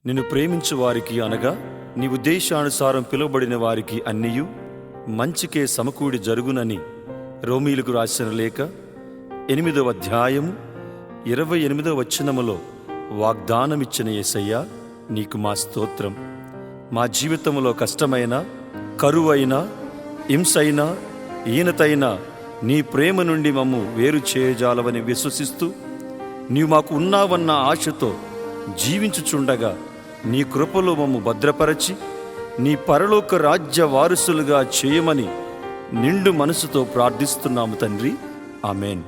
నిన్ను ప్రేమించు వారికి అనగా నీ ఉద్దేశానుసారం పిలువబడిన వారికి అన్నియు మంచికే సమకూడి జరుగునని రోమీయులకు రాసిన లేఖ 8వ అధ్యాయము 28వ వచనములో వాగ్దానమిచ్చిన యేసయ్యా, నీకు మా స్తోత్రం. మా జీవితంలో కష్టమైన, కరువైన, హింసైన, ఈనతైన నీ ప్రేమ నుండి మమ్ము వేరు చేయజాలవని విశ్వసిస్తూ నీవు మాకు ఉన్నావన్న ఆశతో జీవించుచుండగా నీ కృపలో మమ్ము భద్రపరచి నీ పరలోక రాజ్య వారసులుగా చేయమని నిండు మనసుతో ప్రార్థిస్తున్నాము తండ్రి. ఆమేన్.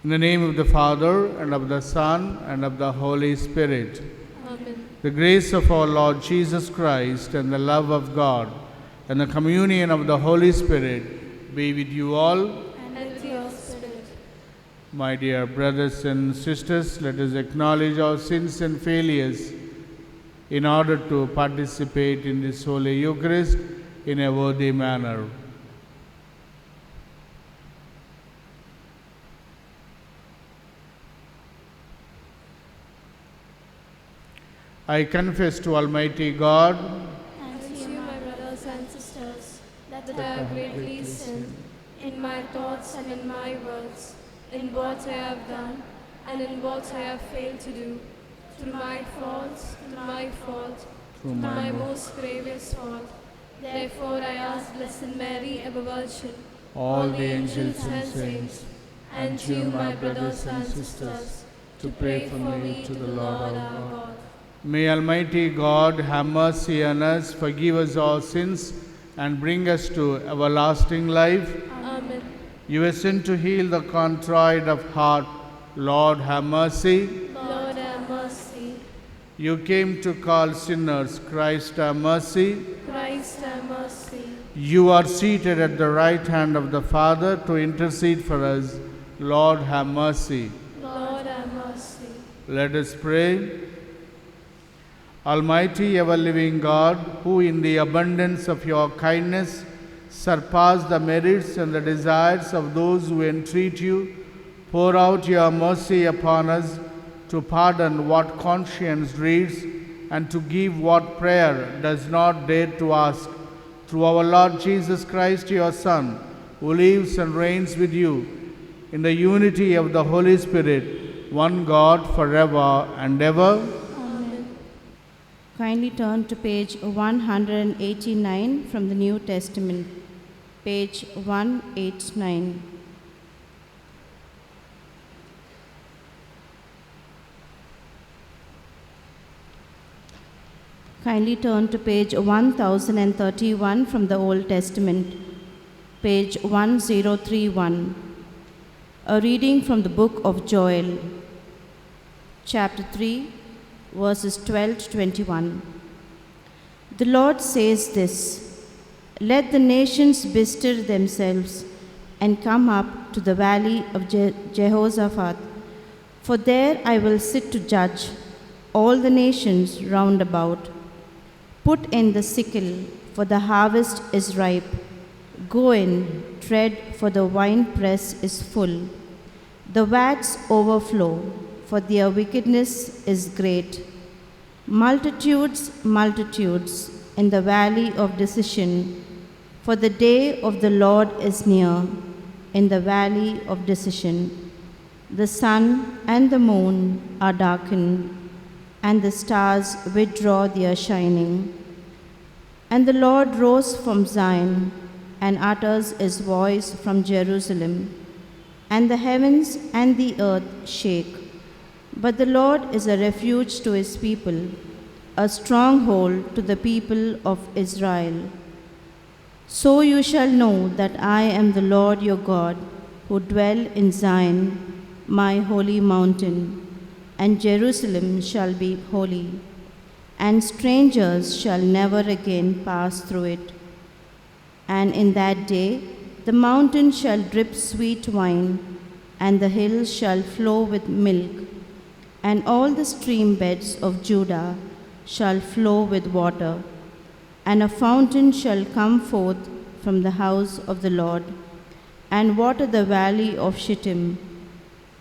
In the name of the Father, and of the Son, and of the Holy Spirit. Amen. The grace of our Lord Jesus Christ, and the love of God, and the communion of the Holy Spirit be with you all. And with your spirit. My dear brothers and sisters, let us acknowledge our sins and failures in order to participate in this Holy Eucharist in a worthy manner. I confess to Almighty God And to you, my brothers and sisters, that I have greatly sinned in my thoughts and in my words, in what I have done and in what I have failed to do, through my fault, through my most grievous fault. Therefore I ask Blessed Mary, ever Virgin, all the angels and saints, and you, my brothers and sisters, to pray for me to the Lord our God. May Almighty God have mercy on us, forgive us our sins, and bring us to everlasting life. Amen. You were sent to heal the contrite of heart. Lord, have mercy. Lord have mercy. You came to call sinners. Christ, have mercy. Christ have mercy. You are seated at the right hand of the Father to intercede for us. Lord, have mercy. Lord have mercy. Let us pray. Almighty, ever-living God, who in the abundance of your kindness surpass the merits and the desires of those who entreat you, pour out your mercy upon us to pardon what conscience reads and to give what prayer does not dare to ask. Through our Lord Jesus Christ, your Son, who lives and reigns with you in the unity of the Holy Spirit, one God, forever and ever. Kindly turn to page 189 from the New Testament, page 189. Kindly turn to page 1031 from the Old Testament, page 1031. A reading from the book of Joel, chapter 3, verses 12 to 21. The Lord says this: Let the nations bestir themselves and come up to the valley of Jehoshaphat, for there I will sit to judge all the nations round about. Put in the sickle, for the harvest is ripe. Go in, tread, for the winepress is full. The vats overflow, for their wickedness is great. Multitudes, multitudes in the valley of decision, for the day of the Lord is near in the valley of decision. The sun and the moon are darkened, and the stars withdraw their shining. And the Lord rose from Zion and utters his voice from Jerusalem, and the heavens and the earth shake. But the Lord is a refuge to his people, a stronghold to the people of Israel. So you shall know that I am the Lord your God, who dwell in Zion, my holy mountain, and Jerusalem shall be holy, and strangers shall never again pass through it. And in that day the mountain shall drip sweet wine, and the hills shall flow with milk, and all the stream beds of Judah shall flow with water, and a fountain shall come forth from the house of the Lord, and water the valley of Shittim.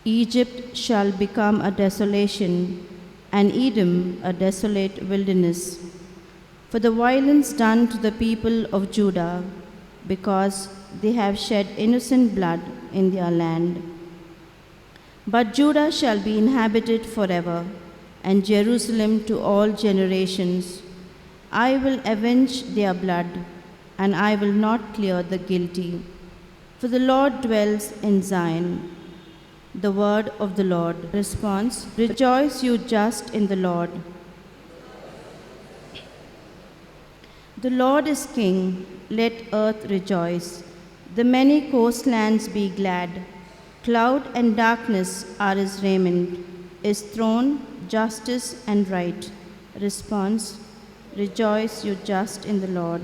Egypt shall become a desolation, and Edom a desolate wilderness, for the violence done to the people of Judah, because they have shed innocent blood in their land. But Judah shall be inhabited forever, and Jerusalem to all generations. I will avenge their blood, and I will not clear the guilty. For the Lord dwells in Zion. The word of the Lord. Response: Rejoice, you just in the Lord. The Lord is King, let earth rejoice. The many coastlands be glad. Cloud and darkness are his raiment. His throne, justice and right. Response: Rejoice, you just in the Lord.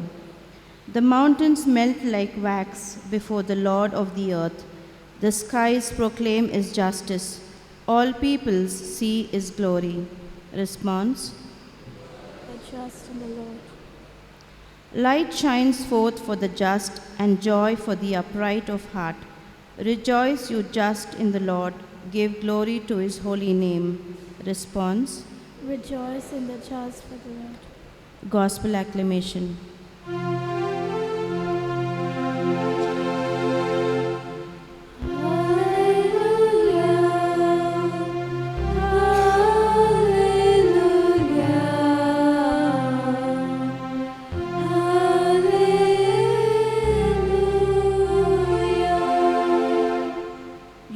The mountains melt like wax before the Lord of the earth. The skies proclaim his justice. All peoples see his glory. Response: Trust in the Lord. Light shines forth for the just, and joy for the upright of heart. Rejoice, you just in the Lord. Give glory to his holy name. Response: Rejoice in the just for the Lord. Gospel acclamation.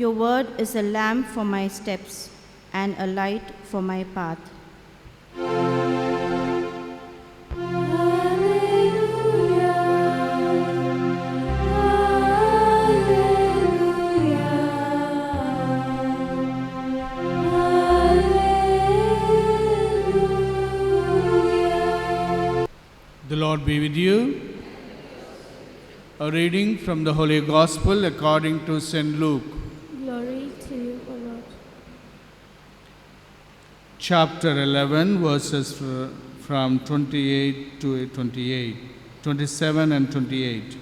Your word is a lamp for my steps and a light for my path. The Lord be with you. A reading from the Holy Gospel according to St. Luke. Glory to you, O Lord. Chapter 11, verses from 28 to 28, 27 and 28.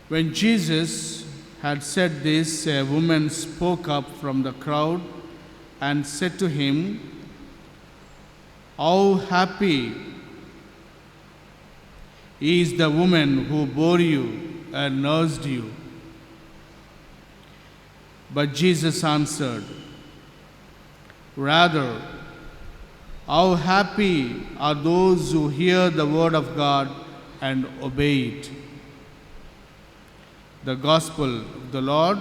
When Jesus had said this, a woman spoke up from the crowd and said to him, "How happy is the woman who bore you and nursed you." But Jesus answered, "Rather, how happy are those who hear the word of God and obey it." The Gospel of the Lord.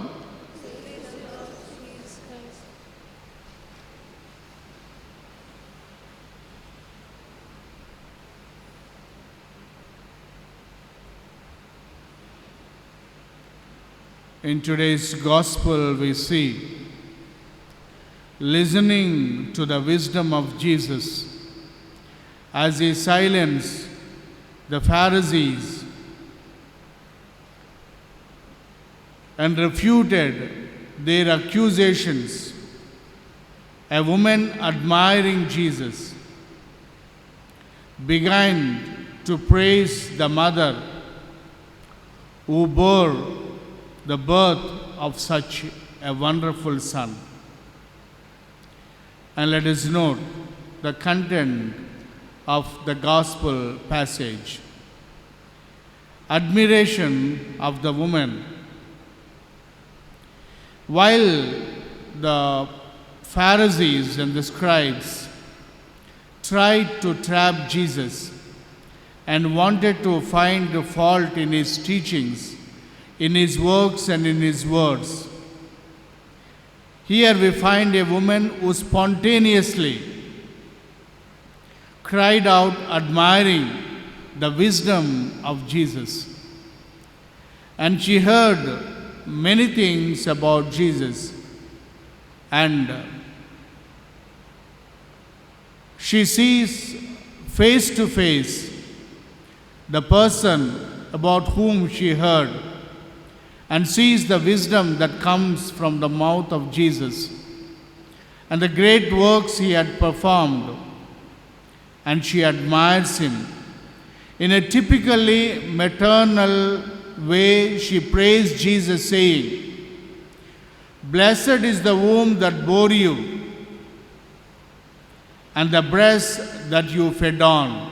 In today's Gospel, we see listening to the wisdom of Jesus as he silenced the Pharisees and refuted their accusations. A woman admiring Jesus began to praise the mother who bore the birth of such a wonderful son. And let us note the content of the gospel passage. Admiration of the woman. While the Pharisees and the scribes tried to trap Jesus and wanted to find fault in his teachings, in his works and in his words, here we find a woman who spontaneously cried out admiring the wisdom of Jesus. And she heard many things about Jesus, and she sees face to face the person about whom she heard, and sees the wisdom that comes from the mouth of Jesus and the great works he had performed, and she admires him. In a typically maternal way, she praised Jesus, saying, "Blessed is the womb that bore you, and the breast that you fed on."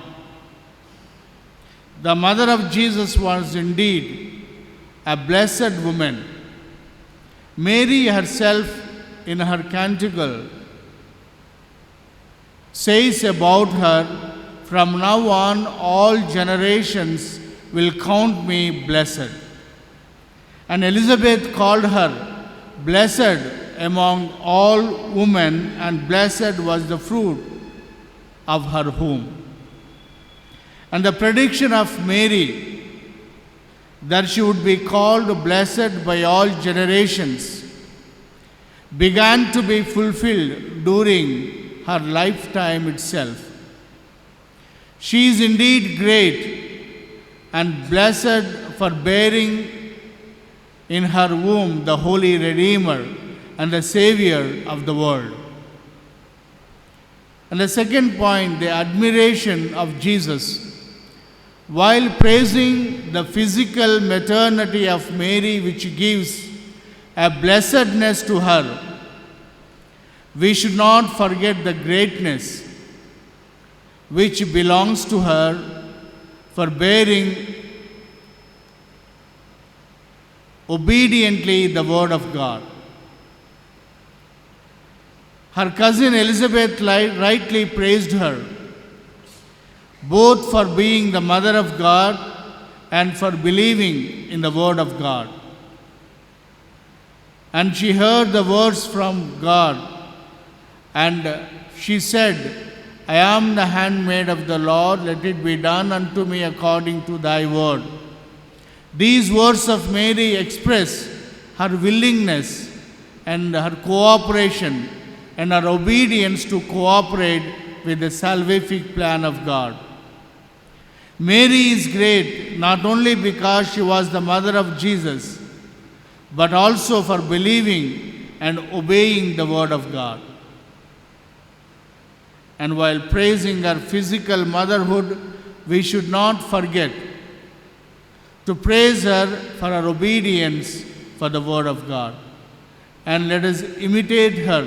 The mother of Jesus was indeed a blessed woman. Mary herself, in her canticle, says about her, "From now on, all generations will count me blessed." And Elizabeth called her blessed among all women, and blessed was the fruit of her womb. And the prediction of Mary that she would be called blessed by all generations began to be fulfilled during her lifetime itself. She is indeed great and blessed for bearing in her womb the Holy Redeemer and the Savior of the world. And the second point, the admiration of Jesus. While praising the physical maternity of Mary, which gives a blessedness to her, we should not forget the greatness which belongs to her for bearing obediently the word of God. Her cousin Elizabeth rightly praised her, both for being the mother of God and for believing in the word of God. And she heard the words from God, and she said, "I am the handmaid of the Lord, let it be done unto me according to thy word." These words of Mary express her willingness and her cooperation and her obedience to cooperate with the salvific plan of God. Mary is great not only because she was the mother of Jesus, but also for believing and obeying the word of God. And while praising her physical motherhood, we should not forget to praise her for her obedience for the word of God. And let us imitate her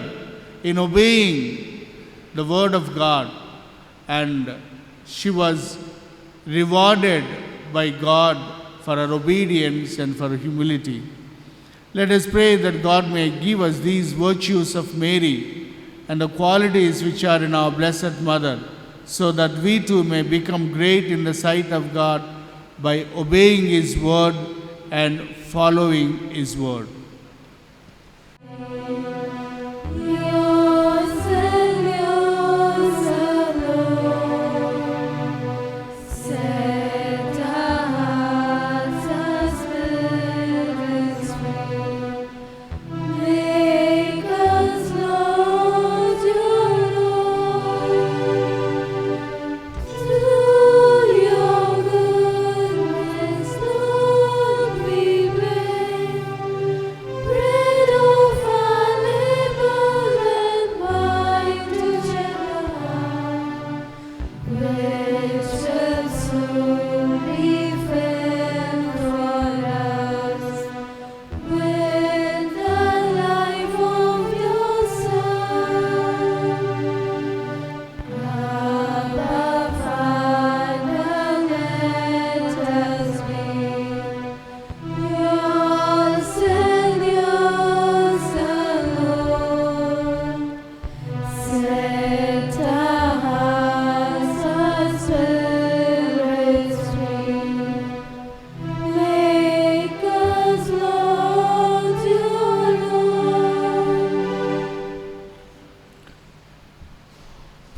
in obeying the word of God. And she was rewarded by God for her obedience and for her humility. Let us pray that God may give us these virtues of Mary and the qualities which are in our Blessed Mother, so that we too may become great in the sight of God by obeying His word and following His word.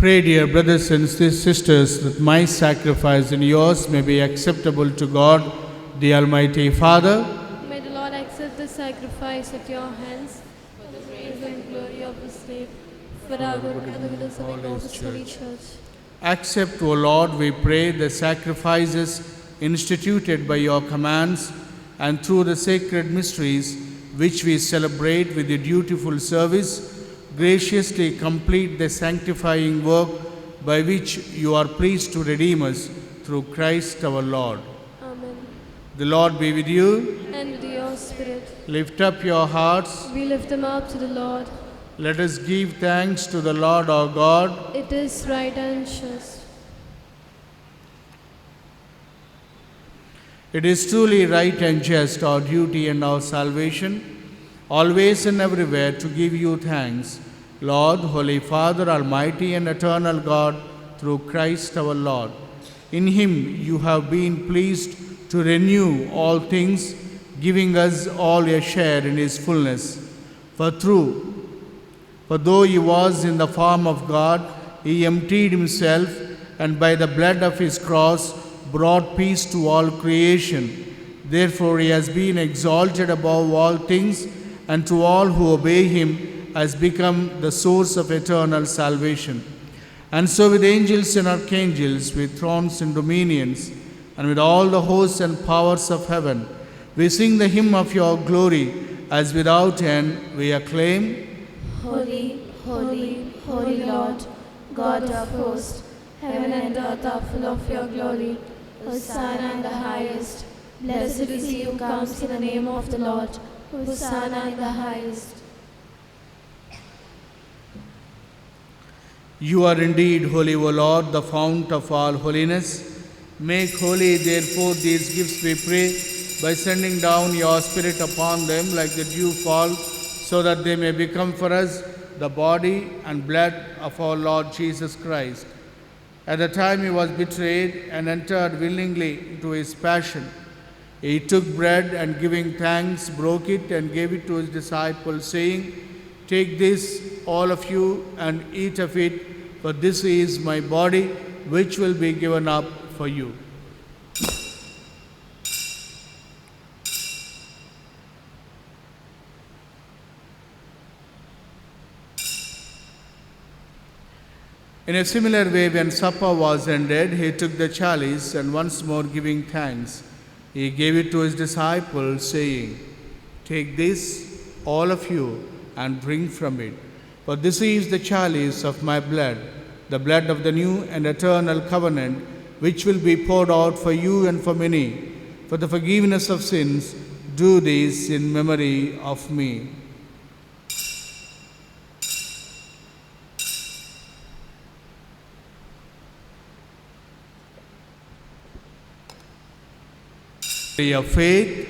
Pray, dear brothers and sisters, that my sacrifice and yours may be acceptable to God, the Almighty Father. May the Lord accept the sacrifice at your hands for the praise and glory of His name, for our good and the good of His Holy Church. Accept, O Lord, we pray, the sacrifices instituted by your commands, and through the sacred mysteries which we celebrate with the dutiful service, graciously complete the sanctifying work by which you are pleased to redeem us through Christ our Lord. Amen. The Lord be with you. And with your spirit, Lift up your hearts. we lift them up to the Lord. Let us give thanks to the Lord our God. It is right and just. It is truly right and just, our duty and our salvation, always and everywhere to give you thanks, Lord, Holy Father, Almighty and eternal God, through Christ our Lord. In Him you have been pleased to renew all things, giving us all a share in His fullness. For though He was in the form of God, He emptied Himself, and by the blood of His cross brought peace to all creation. Therefore He has been exalted above all things, and to all who obey Him has become the source of eternal salvation. And so with angels and archangels, with thrones and dominions, and with all the hosts and powers of heaven, we sing the hymn of your glory, as without end we acclaim, Holy, holy, holy Lord, God of hosts, heaven and earth are full of your glory. Hosanna in the highest. Blessed is he who comes in the name of the Lord. Hosanna in the highest. You are indeed holy, O Lord, the fount of all holiness. Make holy, therefore, these gifts, we pray, by sending down your Spirit upon them like the dew fall, so that they may become for us the body and blood of our Lord Jesus Christ. At the time he was betrayed and entered willingly into his passion, he took bread and, giving thanks, broke it and gave it to his disciples, saying, "Take this, all of you, and eat of it, for this is my body, which will be given up for you." In a similar way, when supper was ended, he took the chalice, and once more giving thanks, he gave it to his disciples, saying, "Take this, all of you, and drink from it. For this is the chalice of my blood, the blood of the new and eternal covenant, which will be poured out for you and for many. For the forgiveness of sins, do this in memory of me." Of faith,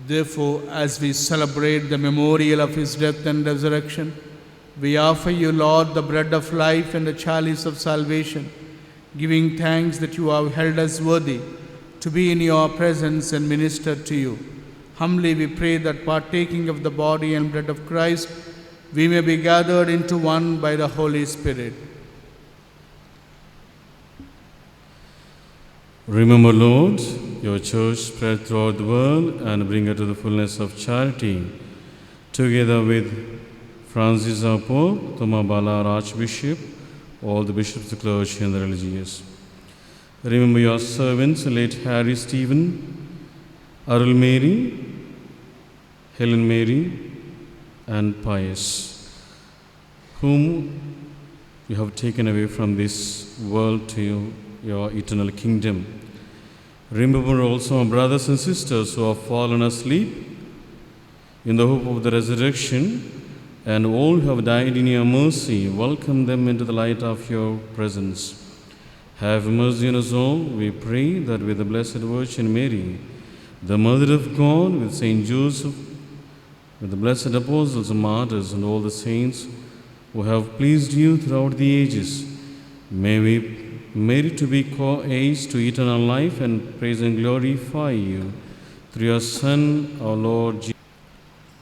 therefore, as we celebrate the memorial of his death and resurrection, we offer you, Lord, the bread of life and the chalice of salvation, giving thanks that you have held us worthy to be in your presence and minister to you. Humbly we pray that, partaking of the body and blood of Christ, we may be gathered into one by the Holy Spirit. Remember, Lord, your church spread throughout the world and bring her to the fullness of charity, together with Francis our Pope, Thomas Bala our Archbishop, all the bishops, the clergy and the religious. Remember your servants, late Harry Stephen, Arul Mary, Helen Mary, and Pius, whom you have taken away from this world to your eternal kingdom. Remember also our brothers and sisters who have fallen asleep in the hope of the resurrection, and all who have died in your mercy. Welcome them into the light of your presence. Have mercy on us all, we pray, that with the Blessed Virgin Mary, the Mother of God, with Saint Joseph, with the blessed apostles and martyrs and all the saints who have pleased you throughout the ages, may we merit to be co-heirs to eternal life and praise and glorify you through your Son, our Lord Jesus.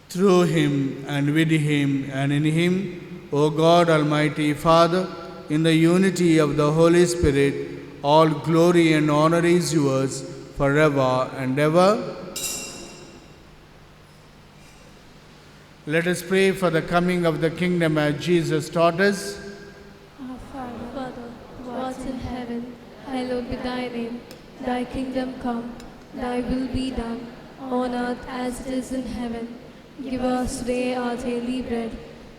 Through him and with him and in him, O God, Almighty Father, in the unity of the Holy Spirit, all glory and honor is yours forever and ever. Let us pray for the coming of the kingdom as Jesus taught us. Our Father, who art in heaven, hallowed be thy name. Thy kingdom come, thy will be done, on earth as it is in heaven. Give us today our daily bread,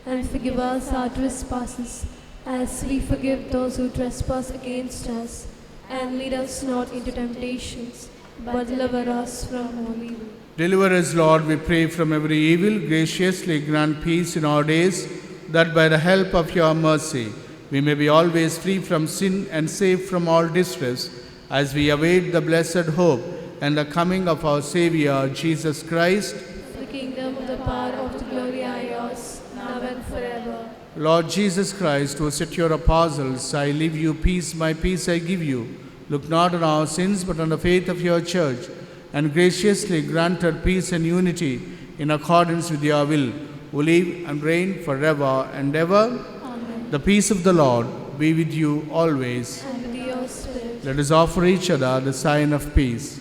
and forgive us our trespasses, as we forgive those who trespass against us. And lead us not into temptations, but deliver us from all evil. Deliver us, Lord, we pray, from every evil. Graciously grant peace in our days, that by the help of your mercy we may be always free from sin and safe from all distress, as we await the blessed hope and the coming of our Saviour, Jesus Christ. The kingdom, the power, of the glory are yours, now and forever. Lord Jesus Christ, who said to your apostles, I leave you peace, my peace I give you. Look not on our sins, but on the faith of your church, and graciously grant her peace and unity in accordance with your will, who live and reign forever and ever. Amen. The peace of the Lord be with you always. And with your spirit. Let us offer each other the sign of peace.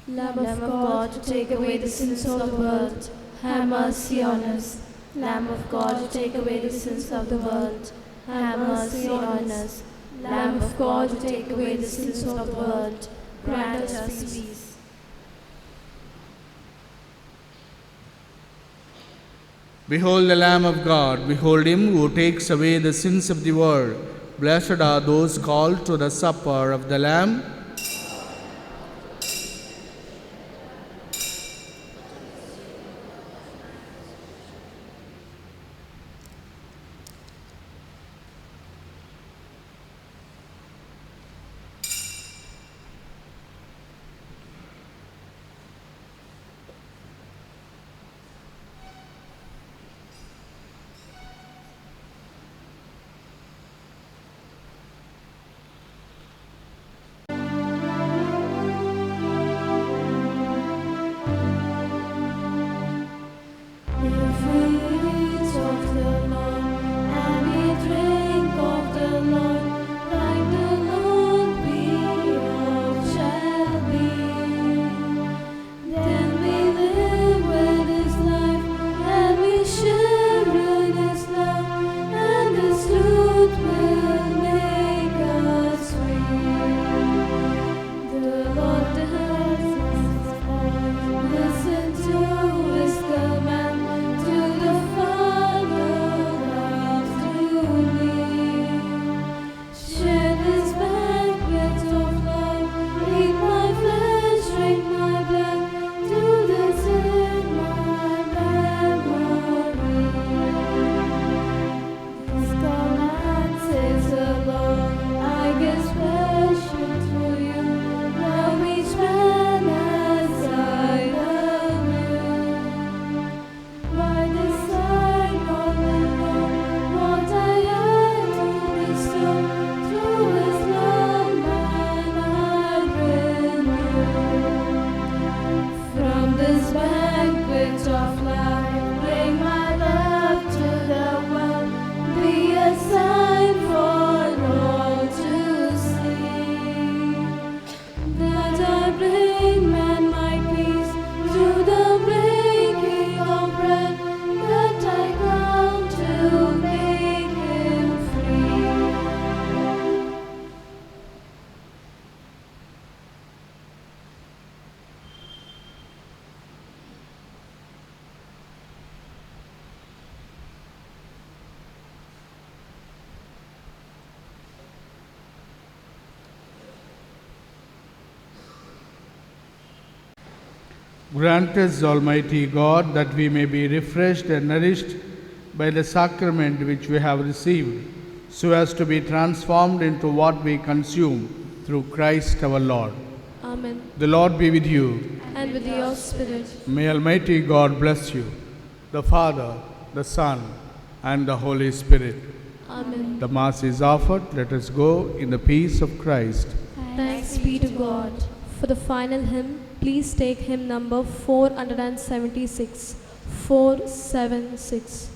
Lamb of God, to take away the sins of the world, have mercy on us. Lamb of God, to take away the sins of the world, have mercy on us. Lamb of God, to take away the sins of the world, grant us peace. Behold the Lamb of God, behold him who takes away the sins of the world. Blessed are those called to the supper of the Lamb. Grant us, Almighty God, that we may be refreshed and nourished by the sacrament which we have received, so as to be transformed into what we consume through Christ our Lord. Amen. The Lord be with you. And with your spirit. May Almighty God bless you, the Father, the Son, and the Holy Spirit. Amen. The Mass is offered. Let us go in the peace of Christ. Thanks be to God. For the final hymn, please take hymn number 476. 476.